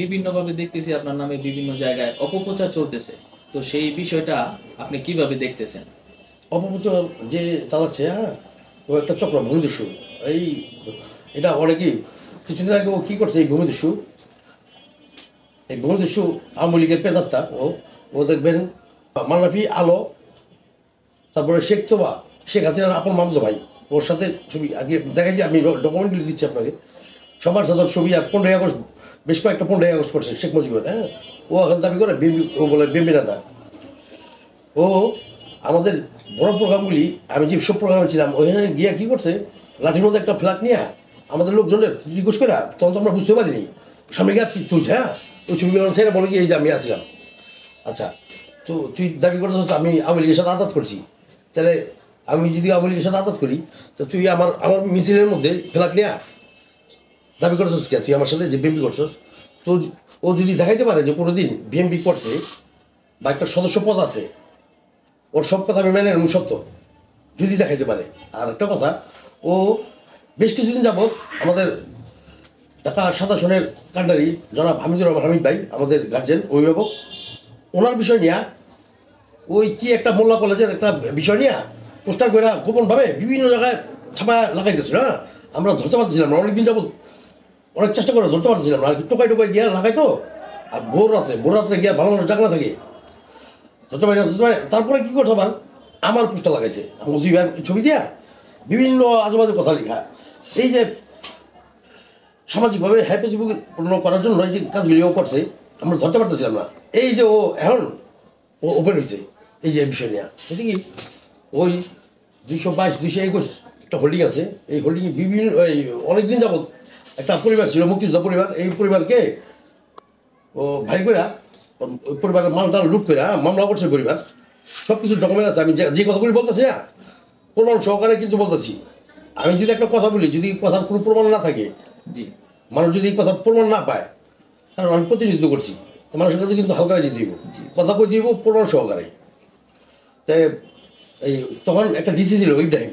বিভিন্নভাবে দেখতেছি আপনার নামে বিভিন্ন জায়গায় অপপ্রচার চলতেছে। তো সেই বিষয়টা আপনি কিভাবে দেখতেছেন? অপপ্রচার যে চালাচ্ছে, হ্যাঁ, ও একটা চক্র ভূমিদস্যু। এই এটা অনেকেই কিছুদিন আগে ও কী করছে, এই ভূমিদস্যু আওয়ামী লীগের পেতাত্তা ও ও দেখবেন মান্নাফি আলো, তারপরে শেখ তোবা, শেখ হাসিনার আপন মামতো ভাই, ওর সাথে ছবি আগে দেখাই দিয়ে আমি ডকুমেন্টারি দিচ্ছি আপনাকে। সবার সাথে ওর ছবি, আর 15ই আগস্ট, বেশ কয়েকটা 15ই আগস্ট করছে শেখ মুজিবের, হ্যাঁ। ও এখন দাবি করে বিএমপি, ও বলে বিএমপি নেতা। ও আমাদের বড় প্রোগ্রামগুলি, আমি যে সব প্রোগ্রামে ছিলাম ওইখানে গিয়া কী করছে, লাঠির মধ্যে একটা ফ্ল্যাগ নিয়ে আমাদের লোকজনের জিজ্ঞেস করে, তখন তো আমরা বুঝতে পারিনি, সামনে গিয়ে তুলছে, হ্যাঁ। ওই ছবিগুলো ছেড়ে বলে কি এই যে আমি আসছিলাম। আচ্ছা, তো তুই দাবি করতে আমি আওয়ামী লীগের সাথে আঘাত করছি, তাহলে আমি যদি আওয়ামী লীগের সাথে আঘাত করি, তো তুই আমার আমার মিছিলের মধ্যে ফ্ল্যাগ নিয়ে দাবি করছিস কে? তুই আমার সাথে যে বিএমপি করছিস, তো ও যদি দেখাইতে পারে যে কোনোদিন বিএমপি করছে বা একটা সদস্য পদ আছে, ওর সব কথা আমি মেনে নেব সত্য, যদি দেখাইতে পারে। আর একটা কথা, ও বেশ কিছুদিন যাবৎ আমাদের ঢাকা 27 কাণ্ডারি জনাব হামিদুর রহমান হামিদ ভাই, আমাদের গার্জেন অভিভাবক, ওনার বিষয় নিয়ে ওই কি একটা মোল্লা কলেজের একটা বিষয় নিয়ে পোস্টার করে গোপনভাবে বিভিন্ন জায়গায় ছাপা লাগাইতেছিল, হ্যাঁ। আমরা ধরতে পারতেছিলাম না, অনেকদিন যাবৎ অনেক চেষ্টা করে ধরতে পারতেছিলাম না, আর টোকাই টোকাই গিয়ে লাগাইতো। আর ভোর রাত্রে গিয়ে ভালো মানুষ জাগনা থাকে, ধরতে পারি না, ধরতে পারি না। তারপরে কী করতে আবার আমার পোস্টার লাগাইছে, আমার দুই ভাই ছবি দিয়া বিভিন্ন আজেবাজে কথা লেখা। এই যে সামাজিকভাবে হ্যাপি করার জন্য এই যে কাজগুলি ও করছে, আমরা ধরতে পারতেছিলাম না। এই যে ও এখন ও ওপেন হয়েছে এই যে বিষয় নিয়ে, বুঝলি কি, ওই 222 221 একটা হোল্ডিং আছে। এই হোল্ডিংয়ে বিভিন্ন এই অনেকদিন যাবৎ একটা পরিবার ছিল, মুক্তিযোদ্ধা পরিবার। এই পরিবারকে ও ভাই করে ওই পরিবারের মালটা লুট করে মামলা করছে পরিবার। সব কিছু ডকুমেন্ট আছে, আমি যে কথাগুলি বলতেছি না, প্রমাণ সহকারে কিন্তু বলতেছি। আমি যদি একটা কথা বলি, যদি কথার কোনো প্রমাণ না থাকে, জি। মানুষ যদি এই কথার প্রমাণ না পায়, কারণ আমি প্রতিনিধিত্ব করছি, তো মানুষের কাছে কিন্তু হালকা হয়ে যেতে দিব, কথা কই দিব প্রমাণ সহকারে। তাই এই তখন একটা ডিসি ছিল ইব্রাহিম,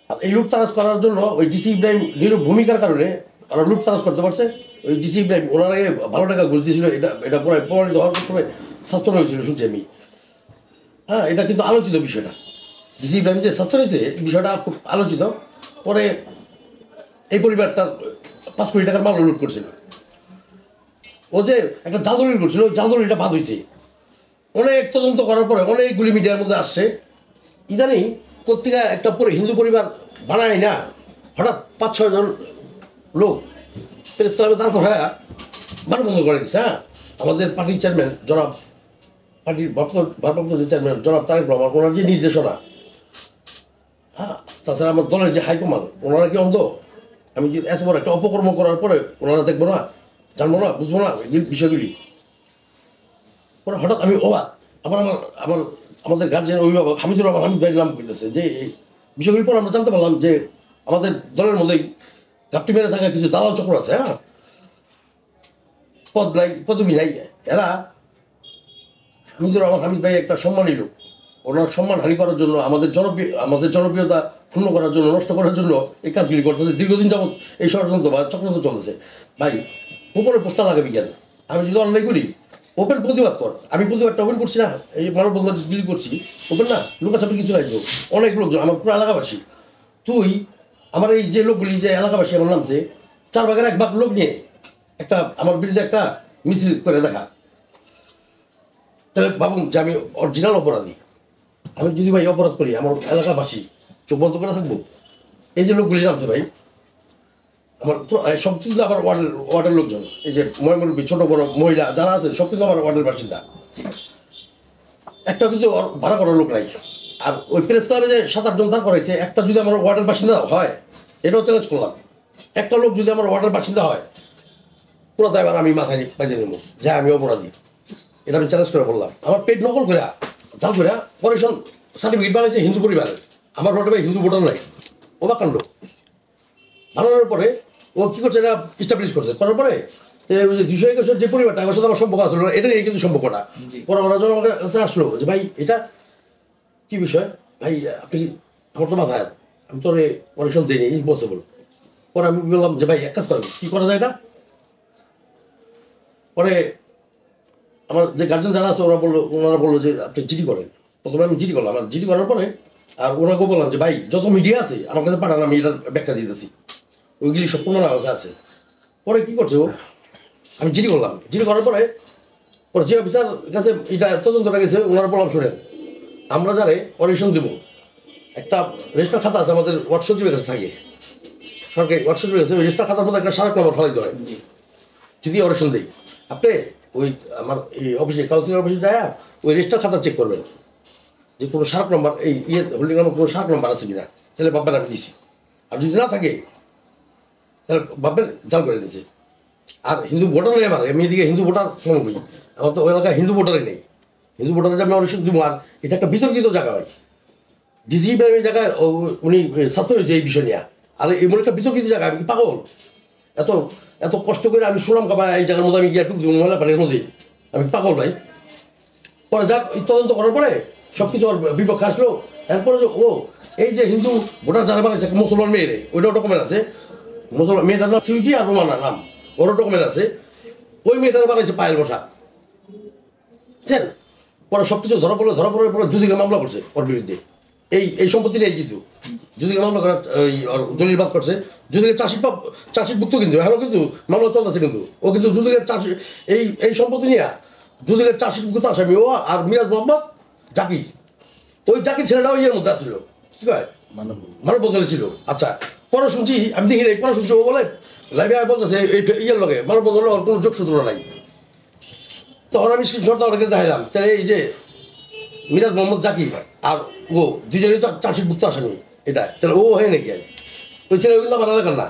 আর এই লুটতারাজ করার জন্য ওই ডিসি ইব্রাহিম নিরূপ ভূমিকার কারণে ওরা লুটতারাজ করতে পারছে। ওই ডিসি ইব্রাহিম ওনার আগে ভালো টাকা ঘুষ দিয়েছিল, এটা এটা পরে প্রমাণিত হওয়ার পরে শাস্তি হয়েছিল শুনছি আমি, হ্যাঁ। এটা কিন্তু আলোচিত বিষয়টা, ডিসি ইব্রাহিম যে শাস্তি হয়েছে বিষয়টা খুব আলোচিত। পরে এই পরিবারটা 5 কোটি টাকার মামলা লুট করছিল। ও যে একটা জাদুরি করছিল, ওই জাদুরিটা বাদ হয়েছে। অনেক তদন্ত করার পরে অনেকগুলি মিডিয়ার মধ্যে আসছে। ইদানিং পত্রিকা একটা পরে হিন্দু পরিবার বানায় না, হঠাৎ 5-6 জন লোক প্রেস ক্লাবে দাঁড় করায় মানববন্ধন করে দিচ্ছে, হ্যাঁ। আমাদের পার্টির চেয়ারম্যান জনাব, পার্টির ভারপ্রাপ্ত যে চেয়ারম্যান জনাব তারেক রহমান, ওনার যে নির্দেশনা, হ্যাঁ। তাছাড়া আমার দলের যে হাইকমান্ড, ওনারা কি অন্ধ? আমি যে এত বড় একটা অপকর্ম করার পরে ওনারা দেখবো না, জানবো না, বুঝবো না এই বিষয়গুলি? পরে হঠাৎ আমি অবাক, আবার আমার আবার আমাদের গার্জেন অভিভাবক হামিদুর রহমান হামিদ ভাইয়ের নাম করতেছে যে এই বিষয়গুলির পর আমরা জানতে পারলাম যে আমাদের দলের মধ্যেই ঘাপটি মেরে থাকা কিছু দালাল চক্র আছে, হ্যাঁ। পদ নাই, পদবি নাই, এরা হামিদুর রহমান হামিদ ভাই একটা সম্মানী লোক, ওনার সম্মান হানি করার জন্য, আমাদের জনপ্রিয়তা ক্ষুণ্ণ করার জন্য, নষ্ট করার জন্য এই কাজগুলি করতেছে। দীর্ঘদিন যাবৎ এই ষড়যন্ত্র বা চক্রান্ত চলতেছে। ভাই, উপরে পোস্টার লাগাবি কেন? আমি যদি অন্যায় করি, ওপেন প্রতিবাদ কর। আমি প্রতিবাদটা ওপেন করছি না, এই মানববন্ধন ডিল করছি, ওপেন না, লুকাছাপি কিছু নাই তো। অনেক লোকজন, আমার পুরো এলাকাবাসী, তুই আমার এই যে লোকগুলি যে এলাকাবাসী আমার নামছে, 4 ভাগের 1 ভাগ লোক নিয়ে একটা আমার বিরুদ্ধে একটা মিছিল করে দেখা, তাহলে ভাবুন যে আমি অরিজিনাল অপরাধী। আমি যদি ভাই অপরাধ করি, আমার এলাকাবাসী চোখ বন্ধ করে থাকবো? এই যে লোকগুলি নামছে ভাই, আমার সব কিন্তু আবার ওয়ার্ডের লোকজন, এই যে ময়মুরব্বী, ছোট বড় মহিলা যারা আছে সব কিন্তু আমার ওয়ার্ডের বাসিন্দা, একটা কিন্তু ভাড়া করার লোক নাই। আর ওই প্রেস ক্লাবে যে 7-8 জন দাঁড় করাইছে, একটা যদি আমার ওয়ার্ডের বাসিন্দা হয়, এটাও চ্যালেঞ্জ করলাম। একটা লোক যদি আমার ওয়ার্ডের বাসিন্দা হয়, পুরো দায়ভার আমি মাথায় বাইরে নেব যে আমি অপরাধী। এটা আমি চ্যালেঞ্জ করে বললাম। আমার পেট নকল করে, জাল করে পরেশন সার্টিফিকেট বানাইছে হিন্দু পরিবারের, আমার ভোটে ভাই হিন্দু ভোটার নাই। অবাক কাণ্ড। বানানোর পরে ও কী করছে, এটা ইস্টাবলিশ করছে, করার পরে 221 যে পরিবারটা আমার সাথে আমার সম্পর্ক আসলো, এটা নিয়ে কিন্তু সম্পর্কটা পরে ওরা যখন আমার কাছে আসলো যে ভাই এটা কী বিষয়, ভাই আপনি, আমার তো মাথায়, আমি তোর পরেশন দিইনি, ইম্পসিবল। পরে আমি বললাম যে ভাই এক কাজ করেন, কী করা যায় এটা? পরে আমার যে গার্জেন যারা আছে ওনারা বললো যে আপনি জিডি করেন। প্রথমে আমি জিডি করলাম, আর জিডি করার পরে আর ওনাকে বললাম যে ভাই যত মিডিয়া আছে আমার কাছে পাঠান, আমি এটার ব্যাখ্যা দিতেছি, ওইগুলি সব প্রমাণ আমার আছে। পরে কী করছে ও, আমি জিডি করলাম, জিডি করার পরে যে অফিসার কাছে এটা তদন্তটা গেছে, ওনারা বললাম শোনেন, আমরা যারে অডিশন দেবো একটা রেজিস্টার খাতা আছে আমাদের ওয়ার্ড সচিবের কাছে থাকে, সরকারি ওয়ার্ড সচিবের কাছে, ওই রেজিস্টার খাতার মধ্যে একটা স্মারক নম্বর ফলাইতে হয় যদি অডিশন দিই। আপনি ওই আমার এই অফিসে কাউন্সিলর অফিসে যায় ওই রেজিস্টার খাতা চেক করবেন যে কোনো স্মারক নম্বর এই হোল্ডিং নাম্বার কোনো স্মারক নম্বর আছে কিনা, তাহলে ভাববেন আমি দিছি, আর যদি না থাকে তাহলে ভাববেন জাল করে দিয়েছে। আর হিন্দু ভোটার নেই আমার, আমি এদিকে হিন্দু ভোটার ফোন করি, আমার তো ওই এলাকায় হিন্দু ভোটারই নেই। হিন্দু ভোটারের আমি অডিশন দিব, আর এটা একটা বিতর্কিত জায়গা হয়, ডিসি এই জায়গায় উনি সাসপেন্ড হয়েছে এই বিষয় নিয়ে। আর এমন একটা বিতর্কিত জায়গা, আমি কি পাগল এত এত কষ্ট করে আমি শুনলাম কাবা এই জায়গার মধ্যে আমি গিয়ে একটু মহিলা পানির মধ্যে, আমি পাগল ভাই। পরে যাক তদন্ত করার পরে সব কিছু ওর বিপক্ষে আসলো। এরপরে যে ও এই যে হিন্দু ভোটার যারা বানাইছে একটা মুসলমান মেয়েরে, ওইটাও ডকুমেন্ট আছে, মুসলমান মেয়েটার নাম সুইটি আর রোমানার নাম, ওরও ডকুমেন্ট আছে, ওই মেয়েটার বানাইছে পায়েল বসা, বুঝছেন। পরে সব কিছু ধরা পড়ার পরে দুদিকে মামলা করছে ওর বিরুদ্ধে, এই সম্পত্তি নেই কিন্তু দুদিকে মামলা করার ওই দলিল বাদ করছে, দুদিকে চার্জশিটভুক্ত কিন্তু এখনও কিন্তু মামলা চলতেছে, কিন্তু ও কিন্তু দুদিকের চার্জশিট এই সম্পত্তি নিয়ে দুদিকের চার্জশিটভুক্ত আসামি ও আর মিরাজ মোহাম্মদ জাকির। ওই জাকির ছেলেটাও ইয়ের মধ্যে আসছিল, কি কয় মানব বদলে ছিল। আচ্ছা, পরে শুনছি আমি দেখি পরে শুনছি ও বলে লাইভে বলতেছে এই ইয়ের লগে মানব বদলে ওর কোনো যোগসূত্র নাই। তখন আমি স্ক্রিনশটটা ওনাকে দেখাইলাম, তাহলে এই যে মিরাজ মোহাম্মদ জাকির আর ও দুজনেই চার্জশিটভুক্ত আসামি, এটা তাহলে ও হয় নাকি? ওই ছেলে কিন্তু আমার এলাকার না,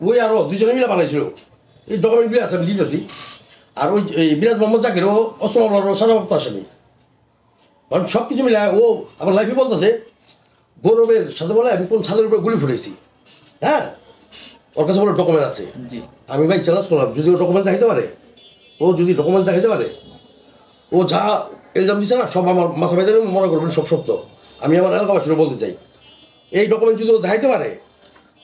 ওই আরও দুজনে মিলে বানাইছিল, এই ডকুমেন্টগুলি আছে আমি দিতেছি। আর ওই মিরাজ মোহাম্মদ জাকির ও অস্ত্র মামলার সাজাপ্রাপ্ত আসামি, কারণ সব কিছু মিলে ও আমার লাইফে বলতেছে গৌরবের সাথে বলে আমি কোন ছাদের উপরে গুলি ফুটেছি। হ্যাঁ, ওর কাছে বলে ডকুমেন্ট আছে। আমি ভাই চ্যালেঞ্জ করলাম যদি ও ডকুমেন্ট দেখাইতে পারে, ও যদি ডকুমেন্ট দেখাইতে পারে, ও যা এলজাম দিচ্ছে না সব আমার মাথা ব্যথা মনে করবেন সব সত্য। আমি আমার এলাকাবাসীরা বলতে চাই, এই ডকুমেন্ট যদি ও দেখাইতে পারে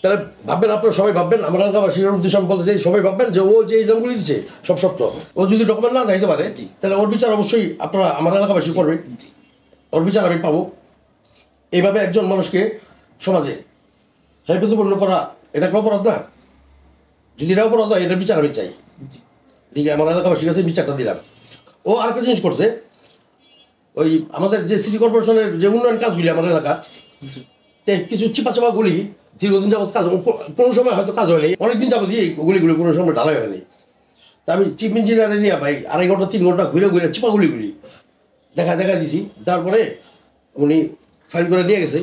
তাহলে ভাববেন, আপনারা সবাই ভাববেন, আমার এলাকাবাসীর উদ্দেশ্যে আমি বলতে চাই সবাই ভাববেন যে ও যে এক্সামগুলি দিচ্ছে সব সত্য। ও যদি ডকুমেন্ট না দেখাইতে পারে তাহলে ওর বিচার অবশ্যই আপনারা আমার এলাকাবাসী করবেন, ওর বিচার আমি পাবো। এইভাবে একজন মানুষকে সমাজে হেফাজতপূর্ণ করা এটা একটা অপরাধ না? যদি এটা অপরাধ হয় এটার বিচার আমি চাই, ঠিক আছে? আমার এলাকাবাসীর কাছে বিচারটা দিলাম। ও আরেকটা জিনিস করছে, ওই আমাদের যে সিটি কর্পোরেশনের যে উন্নয়ন কাজগুলি আমার এলাকার কিছু চিপাচাপাগুলি দীর্ঘদিন যাবত কাজ, কোনো সময় হয়তো কাজ হয়নি, অনেকদিন যাবত এই গুলিগুলি কোনো সময় ঢালাই হয়নি। তা আমি চিফ ইঞ্জিনিয়ারে নিয়ে ভাই 2.5 ঘন্টা 3 ঘন্টা ঘুরে চিপাগুলিগুলি দেখা দিছি। তারপরে উনি ফাইল করে নিয়ে গেছে,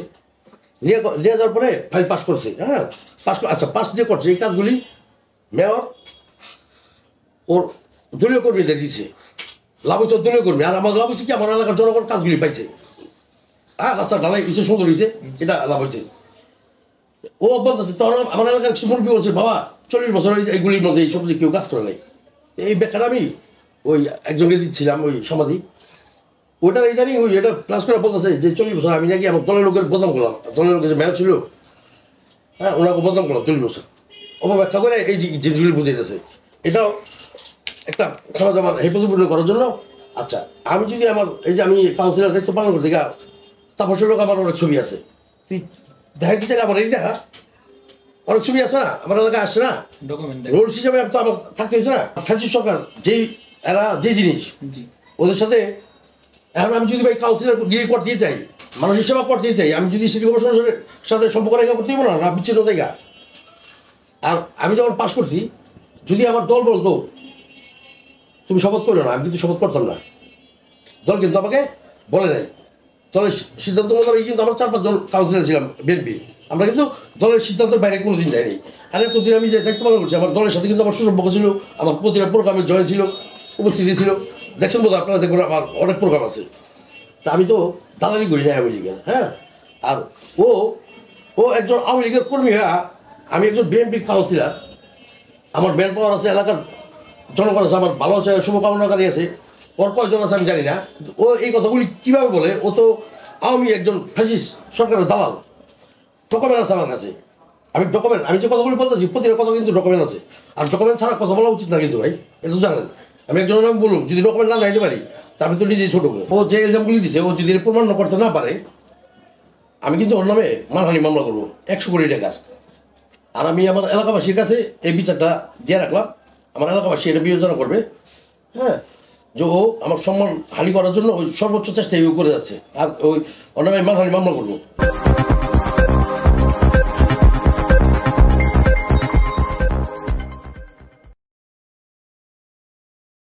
নিয়ে যাওয়ার পরে ফাইল পাস করছে। হ্যাঁ, আচ্ছা পাস যে করছে এই কাজগুলি মেয়র ওর দলীয় কর্মীদের দিচ্ছে, লাভ হচ্ছে দলীয় কর্মী। আর আমার লাভ হচ্ছে কি আমার এলাকার জনগণ কাজগুলি পাইছে। হ্যাঁ, রাস্তা ঢালাই কিছু সুন্দর হয়েছে, এটা লাভ হয়েছে। ও বলতেছে তখন আমার এলাকার কিছু মুরব্বী বলছে বাবা 40 বছর এইগুলির মধ্যে এই সবজি কেউ কাজ করে নাই। এই ব্যাখ্যাটা আমি ওই একজনকে দিচ্ছিলাম ওই সামাজিক, ওইটার ইদানিং ওই এটা প্লাস করে বলতেছে যে 40 বছর আমি নাকি আমার দলের লোকের বদনাম করলাম, দলের লোকের যে মেয়র ছিল হ্যাঁ ওনাকে বদনাম করলাম 40 বছর। অপব্যাখ্যা করে এই জিনিসগুলি বুঝাইতেছে। এটাও একটা সমাজ আমার হেফাজতপূর্ণ করার জন্য। আচ্ছা, আমি যদি আমার এই যে আমি কাউন্সিলর দায়িত্ব পালন করতে গা তাপসের লোক আমার অনেক ছবি আছে, তুই দেখাইতে চাইলে আমার এই দেখা অনেক ছবি আছে না, আমার এলাকায় আসছে না, রোলস হিসাবে তো আমার থাকতে হয়েছে না। ফ্যান্সি সরকার যেই এরা যে জিনিস ওদের সাথে, এখন আমি যদি ভাই কাউন্সিলর গিয়ে করতে চাই, মানুষের সেবা করতে চাই, আমি যদি সিটি কর্পোরেশনের সাথে সম্পর্ক রেখা করতে পারবো না বিচ্ছিন্ন জায়গা। আর আমি যখন পাস করছি, যদি আমার দল বলতো তুমি শপথ করো না, আমি কিন্তু শপথ করতাম না। দল কিন্তু আমাকে বলে নাই, দলের সিদ্ধান্ত মোতাবেক কিন্তু আমরা 4-5 জন কাউন্সিলর ছিলাম বিএনপি, আমরা কিন্তু দলের সিদ্ধান্তের বাইরে কোনো দিন যাইনি। আর এতদিন আমি যে দায়িত্ব পালন করছি আমার দলের সাথে কিন্তু আমার সুসম্পর্ক ছিল, আমার প্রতিটা প্রোগ্রামে জয়েন ছিল, উপস্থিতি ছিল। দেখছেন বোধ আপনারা দেখবেন আমার অনেক প্রোগ্রাম আছে। তা আমি তো দালালি করি না আওয়ামী লীগের। হ্যাঁ, আর ও একজন আওয়ামী লীগের কর্মী হয়ে আমি একজন বিএনপি কাউন্সিলর, আমার ম্যান পাওয়ার আছে, এলাকার জনগণ আছে, আমার ভালো আছে, শুভকামনাকারী আছে, ওর কয়জন আছে আমি জানি না। ও এই কথাগুলি কীভাবে বলে? ও তো আওয়ামী একজন ফ্যাসিস্ট সরকারের দালাল, ঠকানো আছে আমার কাছে। আমি ডকুমেন্ট, আমি যে কথাগুলি বলতেছি প্রতিটা কথা কিন্তু ডকুমেন্ট আছে, আর ডকুমেন্ট ছাড়া কথা বলা উচিত না কিন্তু ভাই, এটা তো জানেন। আমি একজনের নাম বলুন, যদি ডকুমেন্ট না যাইতে পারি তা আমি তো নিজেই ছোট। ও যে এক্সামগুলি দিছে ও যদি প্রমাণ করতে না পারে, আমি কিন্তু ওর নামে মানহানি মামলা করবো 100 কোটি টাকার। আর আমি আমার এলাকাবাসীর কাছে এই বিচারটা দিয়ে রাখলাম, আমার এলাকাবাসী এটা বিবেচনা করবে। হ্যাঁ, যে ও আমার সম্মান হানি করার জন্য ওই সর্বোচ্চ চেষ্টাই ও করে যাচ্ছে, আর ওই ওর নামে মানহানি মামলা করবো।